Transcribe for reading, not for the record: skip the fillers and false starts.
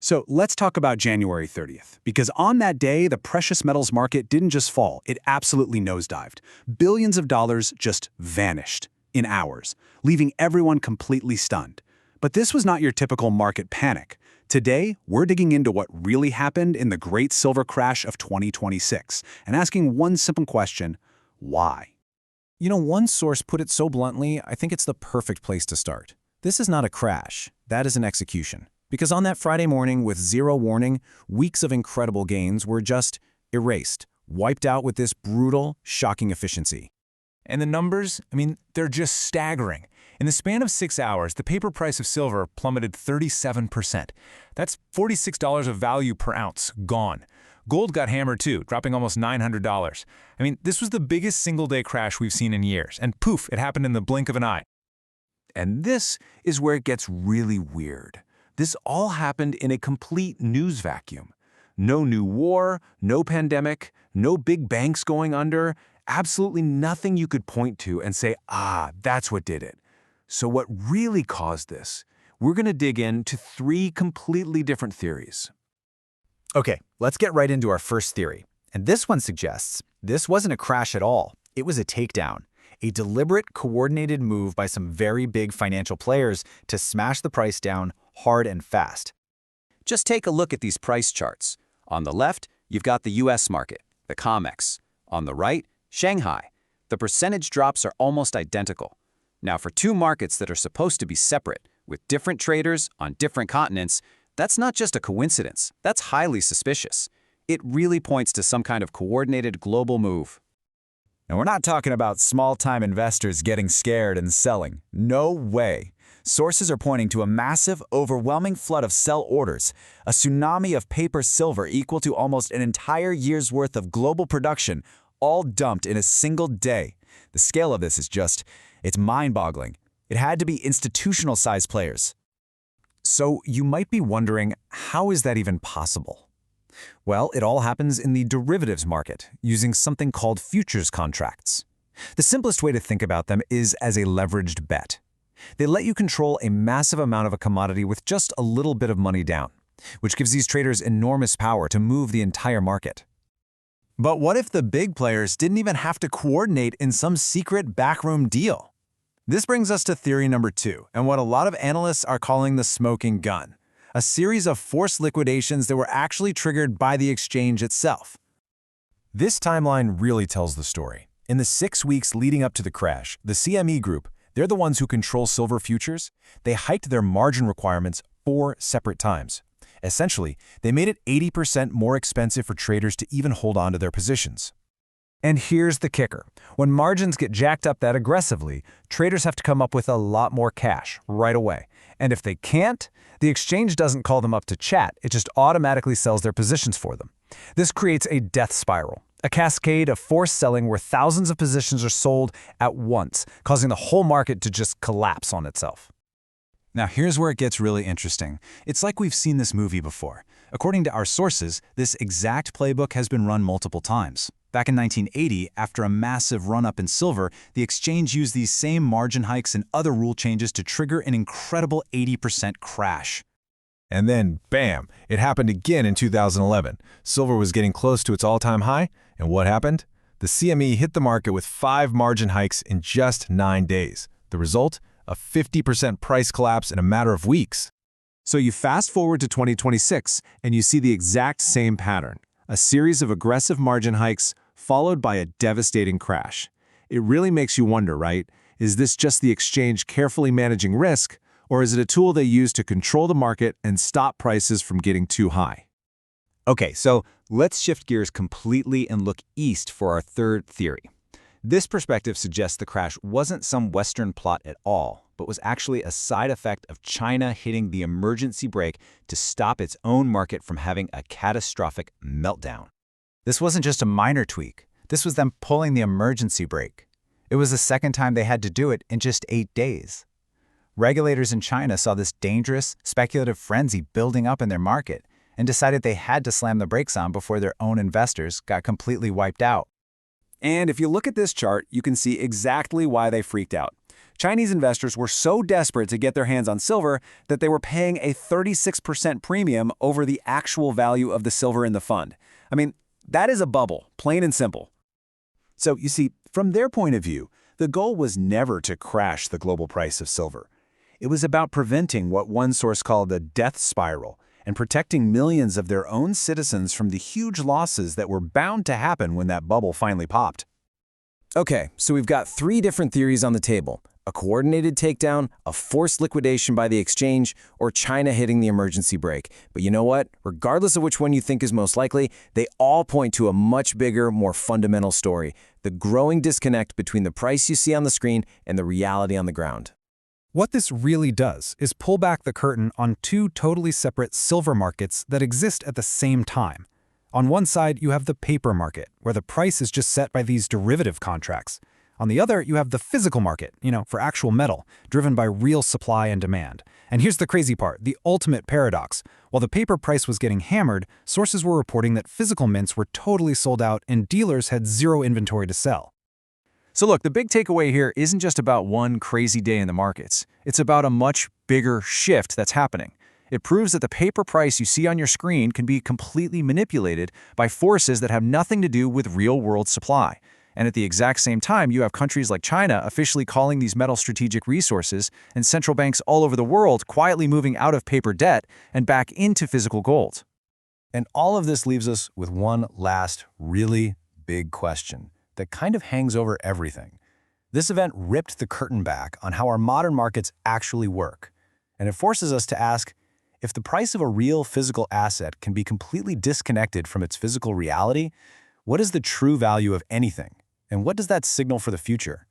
So let's talk about January 30th, because on that day, the precious metals market didn't just fall, it absolutely nosedived. Billions of dollars just vanished in hours, leaving everyone completely stunned. But this was not your typical market panic. Today, we're digging into what really happened in the Great Silver Crash of 2026 and asking one simple question: why? One source put it so bluntly, I think it's the perfect place to start. This is not a crash, that is an execution. Because on that Friday morning, with zero warning, weeks of incredible gains were just erased, wiped out with this brutal, shocking efficiency. And the numbers, they're just staggering. In the span of 6 hours, the paper price of silver plummeted 37%. That's $46 of value per ounce, gone. Gold got hammered too, dropping almost $900. This was the biggest single-day crash we've seen in years, and poof, it happened in the blink of an eye. And this is where it gets really weird. This all happened in a complete news vacuum. No new war, no pandemic, no big banks going under, absolutely nothing you could point to and say, that's what did it. So what really caused this? We're going to dig into 3 completely different theories. Okay, let's get right into our first theory. And this one suggests this wasn't a crash at all. It was a takedown. A deliberate, coordinated move by some very big financial players to smash the price down hard and fast. Just take a look at these price charts. On the left, you've got the US market, the COMEX. On the right, Shanghai. The percentage drops are almost identical. Now, for 2 markets that are supposed to be separate, with different traders on different continents, that's not just a coincidence. That's highly suspicious. It really points to some kind of coordinated global move. And we're not talking about small-time investors getting scared and selling. No way. Sources are pointing to a massive, overwhelming flood of sell orders, a tsunami of paper silver equal to almost an entire year's worth of global production, all dumped in a single day. The scale of this is it's mind-boggling. It had to be institutional-sized players. So you might be wondering, how is that even possible? Well, it all happens in the derivatives market, using something called futures contracts. The simplest way to think about them is as a leveraged bet. They let you control a massive amount of a commodity with just a little bit of money down, which gives these traders enormous power to move the entire market. But what if the big players didn't even have to coordinate in some secret backroom deal? This brings us to theory number 2, and what a lot of analysts are calling the smoking gun. A series of forced liquidations that were actually triggered by the exchange itself. This timeline really tells the story. In the 6 weeks leading up to the crash, the CME Group, they're the ones who control silver futures, they hiked their margin requirements 4 separate times. Essentially, they made it 80% more expensive for traders to even hold on to their positions. And here's the kicker. When margins get jacked up that aggressively, traders have to come up with a lot more cash right away. And if they can't, the exchange doesn't call them up to chat, it just automatically sells their positions for them. This creates a death spiral, a cascade of forced selling where thousands of positions are sold at once, causing the whole market to just collapse on itself. Now here's where it gets really interesting. It's like we've seen this movie before. According to our sources, this exact playbook has been run multiple times. Back in 1980, after a massive run-up in silver, the exchange used these same margin hikes and other rule changes to trigger an incredible 80% crash. And then, bam, it happened again in 2011. Silver was getting close to its all-time high, and what happened? The CME hit the market with 5 margin hikes in just 9 days. The result? A 50% price collapse in a matter of weeks. So you fast forward to 2026, and you see the exact same pattern. A series of aggressive margin hikes followed by a devastating crash. It really makes you wonder, right? Is this just the exchange carefully managing risk, or is it a tool they use to control the market and stop prices from getting too high? Okay, so let's shift gears completely and look east for our third theory. This perspective suggests the crash wasn't some Western plot at all, but was actually a side effect of China hitting the emergency brake to stop its own market from having a catastrophic meltdown. This wasn't just a minor tweak. This was them pulling the emergency brake. It was the second time they had to do it in just 8 days. Regulators in China saw this dangerous, speculative frenzy building up in their market and decided they had to slam the brakes on before their own investors got completely wiped out. And if you look at this chart, you can see exactly why they freaked out. Chinese investors were so desperate to get their hands on silver that they were paying a 36% premium over the actual value of the silver in the fund. I mean, that is a bubble, plain and simple. So, you see, from their point of view, the goal was never to crash the global price of silver. It was about preventing what one source called a death spiral and protecting millions of their own citizens from the huge losses that were bound to happen when that bubble finally popped. Okay, so we've got 3 different theories on the table: a coordinated takedown, a forced liquidation by the exchange, or China hitting the emergency brake. But you know what? Regardless of which one you think is most likely, they all point to a much bigger, more fundamental story: the growing disconnect between the price you see on the screen and the reality on the ground. What this really does is pull back the curtain on 2 totally separate silver markets that exist at the same time. On one side, you have the paper market, where the price is just set by these derivative contracts. On the other, you have the physical market, for actual metal, driven by real supply and demand. And here's the crazy part, the ultimate paradox. While the paper price was getting hammered, sources were reporting that physical mints were totally sold out and dealers had zero inventory to sell. So look, the big takeaway here isn't just about one crazy day in the markets. It's about a much bigger shift that's happening. It proves that the paper price you see on your screen can be completely manipulated by forces that have nothing to do with real-world supply. And at the exact same time, you have countries like China officially calling these metal strategic resources, and central banks all over the world quietly moving out of paper debt and back into physical gold. And all of this leaves us with one last really big question that kind of hangs over everything. This event ripped the curtain back on how our modern markets actually work. And it forces us to ask, if the price of a real physical asset can be completely disconnected from its physical reality, what is the true value of anything? And what does that signal for the future?